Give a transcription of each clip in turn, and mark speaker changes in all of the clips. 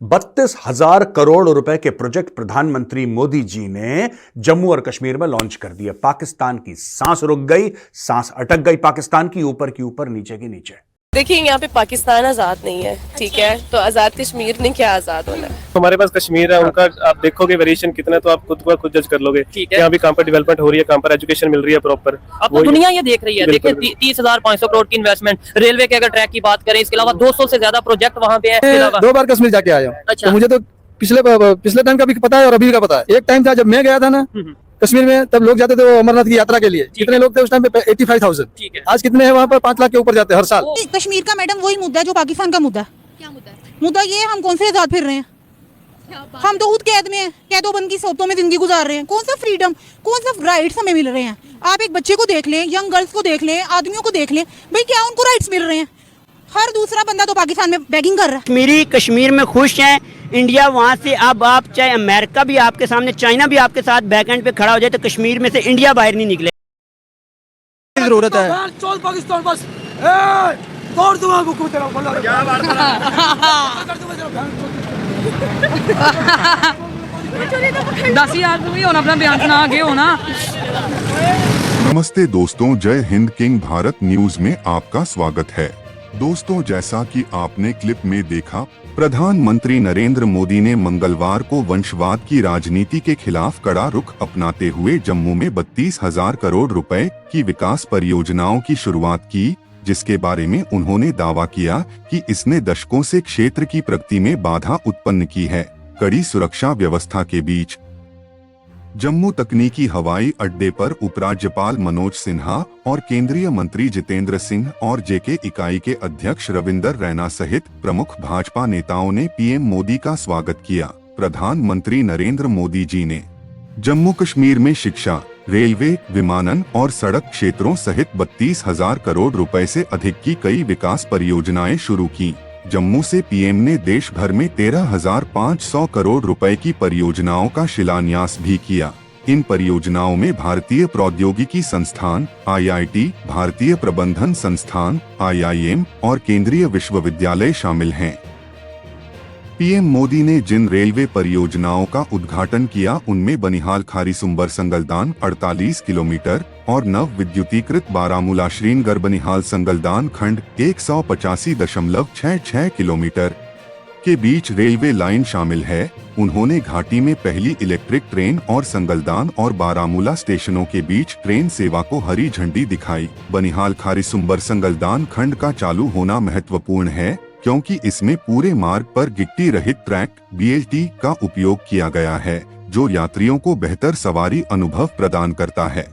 Speaker 1: 32,000 करोड़ रुपए के प्रोजेक्ट प्रधानमंत्री मोदी जी ने जम्मू और कश्मीर में लॉन्च कर दिए। पाकिस्तान की सांस रुक गई, सांस अटक गई पाकिस्तान की, ऊपर की ऊपर, नीचे की नीचे।
Speaker 2: देखिए यहाँ पे पाकिस्तान आजाद नहीं है, ठीक है, तो आजाद कश्मीर ने क्या आजाद होना है।
Speaker 3: हमारे पास कश्मीर है, उनका आप देखोगे वेरिएशन कितना है तो आप खुद जज कर लोगे। यहाँ भी कहाँ पर डेवलपमेंट हो रही है, कहाँ पर एजुकेशन मिल रही है प्रॉपर।
Speaker 4: अब तो दुनिया ये देख रही है। देखिए 30,500 करोड़ की इन्वेस्टमेंट, रेलवे के अगर ट्रैक की बात करें, इसके अलावा 200 से ज्यादा प्रोजेक्ट वहाँ पे है।
Speaker 5: 2 बार कश्मीर जाके आया हूँ।
Speaker 4: अच्छा।
Speaker 5: तो मुझे तो पिछले टाइम का भी पता है और अभी का पता है। एक टाइम था जब मैं गया था ना कश्मीर में, तब लोग जाते थे वो अमरनाथ की यात्रा के लिए। कितने लोग थे उस टाइम पे? 85,000। आज कितने हैं वहाँ पर? 5 लाख के ऊपर जाते हैं हर साल।
Speaker 6: कश्मीर का मैडम वही मुद्दा है जो पाकिस्तान का मुद्दा है। क्या मुद्दा है? मुद्दा ये हम कौन से आजाद फिर रहे हैं? हम तो खुद कैद में हैं, कैदोबंद की सोतों में जिंदगी गुजार रहे हैं। कौन सा फ्रीडम, कौन सा राइट्स हमें मिल रहे हैं? आप एक बच्चे को देख लें, यंग गर्ल्स को देख लें, आदमियों को देख लें, भाई क्या उनको राइट्स मिल रहे हैं? हर दूसरा बंदा तो पाकिस्तान में बैगिंग कर रहा है।
Speaker 7: कश्मीरी कश्मीर में खुश हैं, इंडिया वहाँ से अब आप चाहे अमेरिका भी आपके सामने, चाइना भी आपके साथ बैकएंड पे खड़ा हो जाए तो कश्मीर में से इंडिया बाहर नहीं निकले।
Speaker 5: जरूरत है।
Speaker 8: पाकिस्तान बस तोड़ दूंगा को तेरा क्या बात
Speaker 6: दस यार तुम ही होना, अपना बयान सुना आगे होना।
Speaker 9: नमस्ते दोस्तों, जय हिंद किंग भारत न्यूज में आपका स्वागत है। दोस्तों, जैसा कि आपने क्लिप में देखा, प्रधानमंत्री नरेंद्र मोदी ने मंगलवार को वंशवाद की राजनीति के खिलाफ कड़ा रुख अपनाते हुए जम्मू में 32,000 करोड़ रुपए की विकास परियोजनाओं की शुरुआत की, जिसके बारे में उन्होंने दावा किया कि इसने दशकों से क्षेत्र की प्रगति में बाधा उत्पन्न की है। कड़ी सुरक्षा व्यवस्था के बीच जम्मू तकनीकी हवाई अड्डे पर उपराज्यपाल मनोज सिन्हा और केंद्रीय मंत्री जितेंद्र सिंह और जेके इकाई के अध्यक्ष रविंदर रैना सहित प्रमुख भाजपा नेताओं ने पीएम मोदी का स्वागत किया। प्रधानमंत्री नरेंद्र मोदी जी ने जम्मू कश्मीर में शिक्षा, रेलवे, विमानन और सड़क क्षेत्रों सहित 32,000 करोड़ रुपए से अधिक की कई विकास परियोजनाएं शुरू की। जम्मू से पीएम ने देश भर में 13,500 करोड़ रुपए की परियोजनाओं का शिलान्यास भी किया। इन परियोजनाओं में भारतीय प्रौद्योगिकी संस्थान (IIT), भारतीय प्रबंधन संस्थान (IIM) और केंद्रीय विश्वविद्यालय शामिल हैं। पीएम मोदी ने जिन रेलवे परियोजनाओं का उद्घाटन किया उनमें बनिहाल खारीसुम्बर संगलदान 48 किलोमीटर और नव विद्युतीकृत बारामूला श्रीनगर बनिहाल संगलदान खंड 185.66 किलोमीटर के बीच रेलवे लाइन शामिल है। उन्होंने घाटी में पहली इलेक्ट्रिक ट्रेन और संगलदान और बारामूला स्टेशनों के बीच ट्रेन सेवा को हरी झंडी दिखाई। बनिहाल खारीसुम्बर संगलदान खंड का चालू होना महत्वपूर्ण है क्योंकि इसमें पूरे मार्ग पर गिट्टी रहित ट्रैक (BLT) का उपयोग किया गया है, जो यात्रियों को बेहतर सवारी अनुभव प्रदान करता है।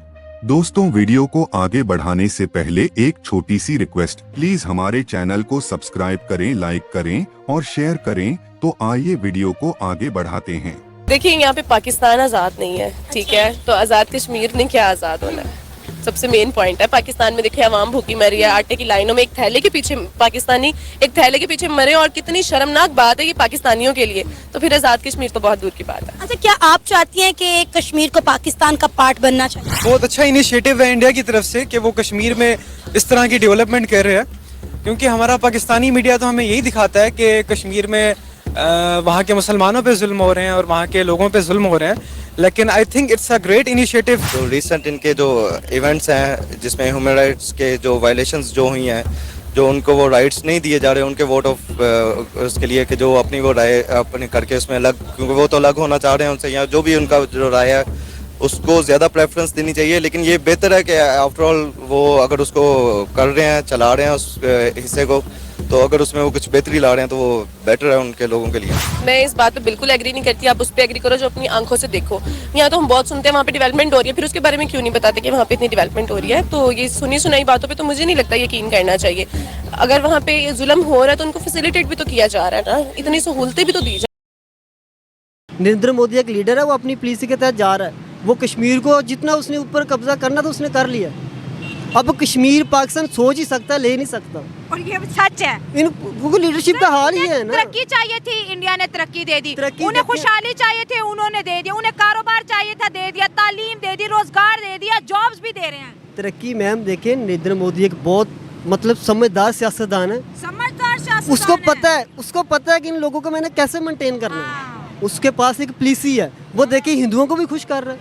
Speaker 9: दोस्तों, वीडियो को आगे बढ़ाने से पहले एक छोटी सी रिक्वेस्ट, प्लीज हमारे चैनल को सब्सक्राइब करें, लाइक करें और शेयर करें। तो आइए वीडियो को आगे बढ़ाते हैं।
Speaker 2: देखिए यहाँ पे पाकिस्तान आजाद नहीं है, ठीक है, तो आजाद कश्मीर ने क्या आजाद होना है, सबसे मेन पॉइंट है। पाकिस्तान में देखिए आवाम भूखी मर रही है, आटे की लाइनों में एक थैले के पीछे पाकिस्तानी एक थैले के पीछे मरे, और कितनी शर्मनाक बात है ये पाकिस्तानियों के लिए। तो फिर आजाद कश्मीर तो बहुत दूर की बात है।
Speaker 10: अच्छा, क्या आप चाहती हैं कि कश्मीर को पाकिस्तान का पार्ट बनना चाहिए?
Speaker 8: बहुत अच्छा इनिशिएटिव है इंडिया की तरफ से कि वो कश्मीर में इस तरह की डेवलपमेंट कर रहे हैं, क्योंकि हमारा पाकिस्तानी मीडिया तो हमें यही दिखाता है कि कश्मीर में वहाँ के मुसलमानों पे जुल्म हो रहे हैं और वहाँ के लोगों पे जुल्म हो रहे हैं। लेकिन I think it's a great initiative.
Speaker 11: जो रिसेंट इनके जो इवेंट्स हैं जिसमें ह्यूमन राइट्स के जो वायलेशंस जो हुई हैं, जो उनको वो राइट्स नहीं दिए जा रहे उनके वोट ऑफ उसके लिए कि जो अपनी वो राय अपने करके उसमें अलग, क्योंकि वो तो अलग होना चाह रहे हैं उनसे, या जो भी उनका जो राय है उसको ज़्यादा प्रेफरेंस देनी चाहिए। लेकिन ये बेहतर है कि आफ्टरऑल वो अगर उसको कर रहे हैं, चला रहे हैं उस हिस्से को, तो अगर उसमें वो कुछ बेहतरी ला रहे हैं तो वो बेटर है उनके लोगों के लिए।
Speaker 2: मैं इस बात पे बिल्कुल एग्री नहीं करती। आप उस पर एग्री करो जो अपनी आंखों से देखो। यहाँ तो हम बहुत सुनते हैं वहाँ पे डेवलपमेंट हो रही है, फिर उसके बारे में क्यों नहीं बताते कि वहाँ पे इतनी डेवलपमेंट हो रही है। तो ये सुनी सुनाई बातों पे तो मुझे नहीं लगता यकीन करना चाहिए। अगर वहाँ पे जुल्म हो रहा है तो उनको फैसिलिटेट भी तो किया जा रहा है ना, इतनी सहूलतें भी तो दी जा।
Speaker 7: नरेंद्र मोदी एक लीडर है, वो अपनी पॉलिसी के तहत जा रहा है। वो कश्मीर को जितना उसने ऊपर कब्जा करना था उसने कर लिया। अब कश्मीर पाकिस्तान सोच ही सकता है, ले नहीं सकता।
Speaker 10: और ये सच है,
Speaker 7: इनको लीडरशिप का हाल ही है ना।
Speaker 10: तरक्की चाहिए थी, इंडिया ने तरक्की दे दी। उन्हें खुशहाली चाहिए थे, उन्होंने दे दिया। उन्हें कारोबार चाहिए था, दे दिया। तालीम दे दी, रोजगार दे दिया, जॉब्स भी दे रहे हैं।
Speaker 7: तरक्की मैम देखें, नरेंद्र मोदी एक बहुत मतलब समझदार सियासतदान है,
Speaker 10: समझदार सियासतदान
Speaker 7: उसको पता है कि इन लोगों को मैंने कैसे मेंटेन करना है। उसके पास एक पॉलिसी है, वो देखिए हिंदुओं को भी खुश कर रहा है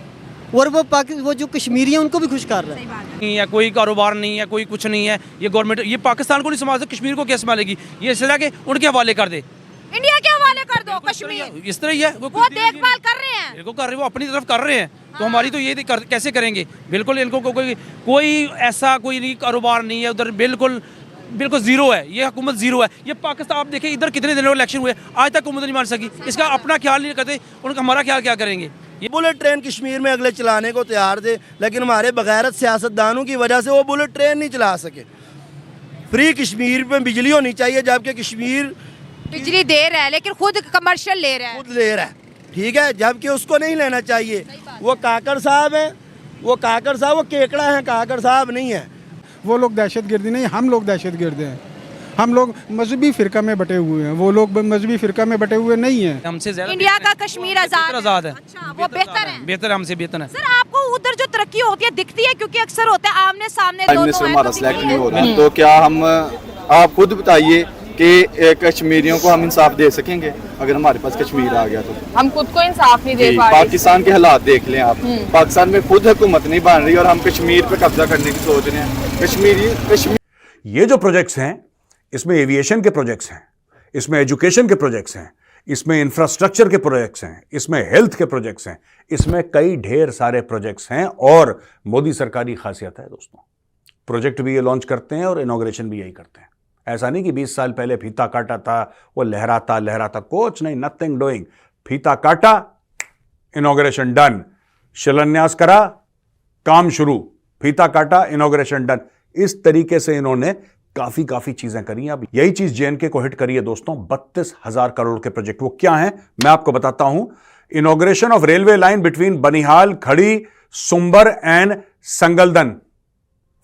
Speaker 7: और वो जो कश्मीरी है उनको भी खुश कर रहा है।
Speaker 12: नहीं है, कोई कारोबार नहीं है, कोई कुछ नहीं है। ये गवर्नमेंट ये पाकिस्तान को नहीं संभाल सकती, कश्मीर को क्या संभालेगी? ये इसलिए कि उनके हवाले कर दे,
Speaker 10: इंडिया के हवाले कर दो कश्मीर।
Speaker 12: इस तरह ही है,
Speaker 10: वो देखभाल कर रहे हैं,
Speaker 12: इनको कर रहे, वो अपनी तरफ कर रहे हैं। तो हमारी तो ये कैसे करेंगे? बिल्कुल इनको कोई ऐसा कोई नहीं कारोबार नहीं है उधर, बिल्कुल जीरो है। ये हुकूमत जीरो है। ये पाकिस्तान आप देखें इधर कितने दिनों इलेक्शन हुए, आज तक हुकूमत नहीं मान सकी। इसका अपना ख्याल नहीं करते, उनका हमारा ख्याल क्या करेंगे?
Speaker 13: ये बुलेट ट्रेन कश्मीर में अगले चलाने को तैयार थे, लेकिन हमारे बगैरत सियासतदानों की वजह से वो बुलेट ट्रेन नहीं चला सके। फ्री कश्मीर में बिजली होनी चाहिए, जबकि कश्मीर
Speaker 10: बिजली दे रहा है लेकिन खुद कमर्शियल ले रहा है,
Speaker 13: खुद ले रहा है, ठीक है, जबकि उसको नहीं लेना चाहिए। वो काकड़ साहब हैं, वो केकड़ा हैं, काकड़ साहब नहीं है।
Speaker 14: वो लोग दहशतगर्दी नहीं, हम लोग दहशतगर्द हैं। हम लोग मजहबी फिरका में बटे हुए हैं, वो लोग मजहबी फिरका में बटे हुए नहीं हैं।
Speaker 12: हमसे ज्यादा
Speaker 10: इंडिया का कश्मीर आजाद है।
Speaker 12: अच्छा,
Speaker 10: वो बेहतर है,
Speaker 12: बेहतर हमसे बेहतर है।
Speaker 10: सर आपको उधर जो तरक्की होती है दिखती है? क्योंकि अक्सर होता है आमने सामने दोनों
Speaker 11: हमारा सिलेक्ट नहीं हो रहा, तो क्या हम आप खुद बताइए कि कश्मीरियों को हम इंसाफ दे सकेंगे अगर हमारे पास कश्मीर आ गया तो?
Speaker 2: हम खुद को इंसाफ नहीं दे पा रहे।
Speaker 11: पाकिस्तान के हालात देख लें आप, पाकिस्तान में खुद हुकूमत नहीं बन रही और हम कश्मीर पे कब्जा करने की सोच रहे हैं। कश्मीर
Speaker 1: ये जो प्रोजेक्ट्स हैं, इसमें एविएशन के प्रोजेक्ट्स हैं, इसमें एजुकेशन के प्रोजेक्ट्स हैं, इसमें इंफ्रास्ट्रक्चर के प्रोजेक्ट्स हैं, इसमें हेल्थ के प्रोजेक्ट्स हैं, इसमें कई ढेर सारे प्रोजेक्ट्स हैं। और मोदी सरकार की खासियत है दोस्तों, प्रोजेक्ट भी ये लॉन्च करते हैं और इनॉग्रेशन भी यही करते हैं। ऐसा नहीं कि 20 साल पहले फीता काटा था, वो लहराता कुछ नहीं, नथिंग डूइंग। फीता काटा, इनॉग्रेशन डन, शिलान्यास करा, काम शुरू, फीता काटा, इनॉग्रेशन डन। इस तरीके से इन्होंने काफी चीजें करी हैं। अब यही चीज जेएनके को हिट करी है दोस्तों, 32,000 करोड़ के प्रोजेक्ट। वो क्या है मैं आपको बताता हूं। Inauguration of railway line between Banihal, Khari, Sumber and Sangaldan,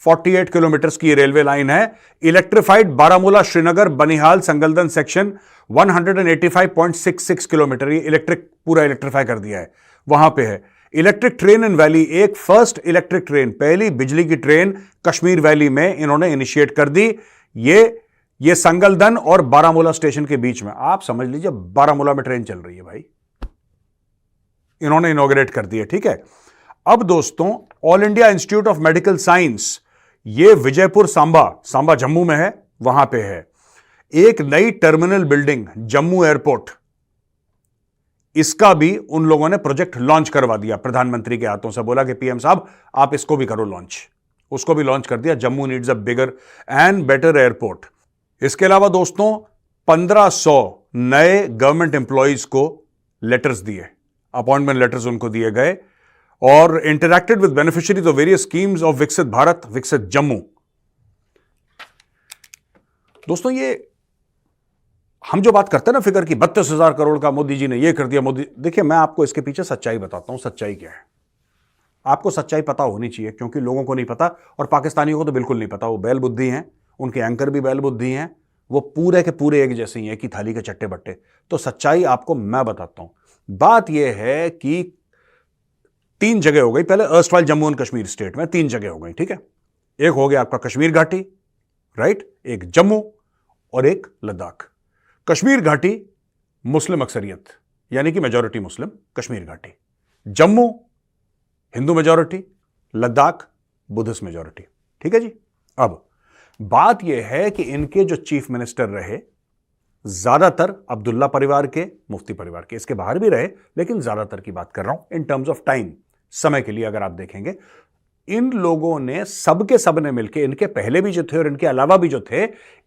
Speaker 1: 48 kilometres की रेलवे लाइन है। Electrified Baramulla Srinagar Banihal Sangaldan section 185.66 kilometre, ये इलेक्ट्रिक पूरा इलेक्ट्रीफाई कर दिया है, वहां पे है। इलेक्ट्रिक ट्रेन इन वैली, एक फर्स्ट इलेक्ट्रिक ट्रेन, पहली बिजली की ट्रेन कश्मीर वैली में इन्होंने इनिशिएट कर दी। ये संगलदन और बारामूला स्टेशन के बीच में, आप समझ लीजिए बारामूला में ट्रेन चल रही है भाई, इन्होंने इनॉग्रेट कर दी है, ठीक है। अब दोस्तों all India institute of medical science, ये विजयपुर सांबा जम्मू में है, वहां पे है। एक नई टर्मिनल बिल्डिंग जम्मू एयरपोर्ट, इसका भी उन लोगों ने प्रोजेक्ट लॉन्च करवा दिया प्रधानमंत्री के हाथों से। बोला कि पीएम साहब आप इसको भी करो लॉन्च, उसको भी लॉन्च कर दिया। Jammu needs a bigger and better airport. इसके अलावा दोस्तों 1500 नए गवर्नमेंट एम्प्लॉइज को लेटर्स दिए, अपॉइंटमेंट लेटर्स उनको दिए गए, और interacted with beneficiaries of various schemes of विकसित भारत, विकसित जम्मू। दोस्तों ये हम जो बात करते हैं ना फिगर की, 32,000 करोड़ का मोदी जी ने ये कर दिया, मोदी, देखिए मैं आपको इसके पीछे सच्चाई बताता हूं। सच्चाई क्या है, आपको सच्चाई पता होनी चाहिए, क्योंकि लोगों को नहीं पता, और पाकिस्तानियों को तो बिल्कुल नहीं पता। वो बैल बुद्धि हैं, उनके एंकर भी बैल बुद्धि हैं, वो पूरे के पूरे एक जैसे ही हैं कि थाली के चट्टे बट्टे। तो सच्चाई आपको मैं बताता हूं। बात यह है कि 3 जगह हो गई, पहले erstwhile Jammu and Kashmir state में 3 जगह हो गई, ठीक है। एक हो गया आपका कश्मीर घाटी, राइट, एक जम्मू और एक लद्दाख। कश्मीर घाटी मुस्लिम अक्सरियत, यानी कि मेजॉरिटी मुस्लिम कश्मीर घाटी। Jammu Hindu majority, Ladakh Buddhist majority, ठीक है जी। अब बात यह है कि इनके जो चीफ मिनिस्टर रहे, ज्यादातर अब्दुल्ला परिवार के, मुफ्ती परिवार के, इसके बाहर भी रहे, लेकिन ज्यादातर की बात कर रहा हूं इन टर्म्स ऑफ टाइम, समय के लिए। अगर आप देखेंगे इन लोगों ने सबके सब ने मिलकर, इनके पहले भी जो थे और इनके अलावा भी जो थे,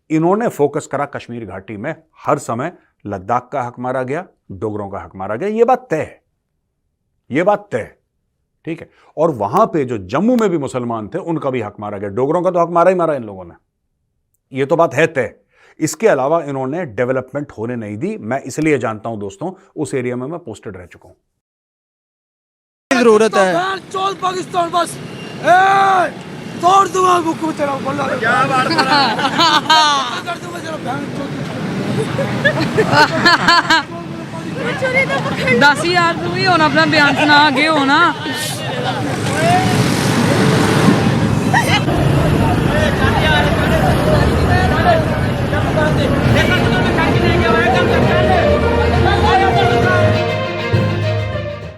Speaker 1: इन्होंने फोकस करा कश्मीर घाटी में। हर समय लद्दाख का हक मारा गया, डोगरों का हक मारा गया, यह बात तय है, यह बात तय है, ठीक है। और वहां पे जो जम्मू में भी मुसलमान थे उनका भी हक मारा गया, डोगरों का तो हक मारा ही मारा इन लोगों ने, यह तो बात है तय। इसके अलावा इन्होंने डेवलपमेंट होने नहीं दी। मैं इसलिए जानता हूं दोस्तों, उस एरिया में मैं पोस्टेड रह चुका हूं।
Speaker 5: जरूरत है
Speaker 14: पाकिस्तान बस तोड़ दूंगा बुक्कू तेरा, क्या बात कर दूंगा तेरा।
Speaker 6: 10,000 तू भी होना, अपना बयान सुना आगे होना।
Speaker 12: है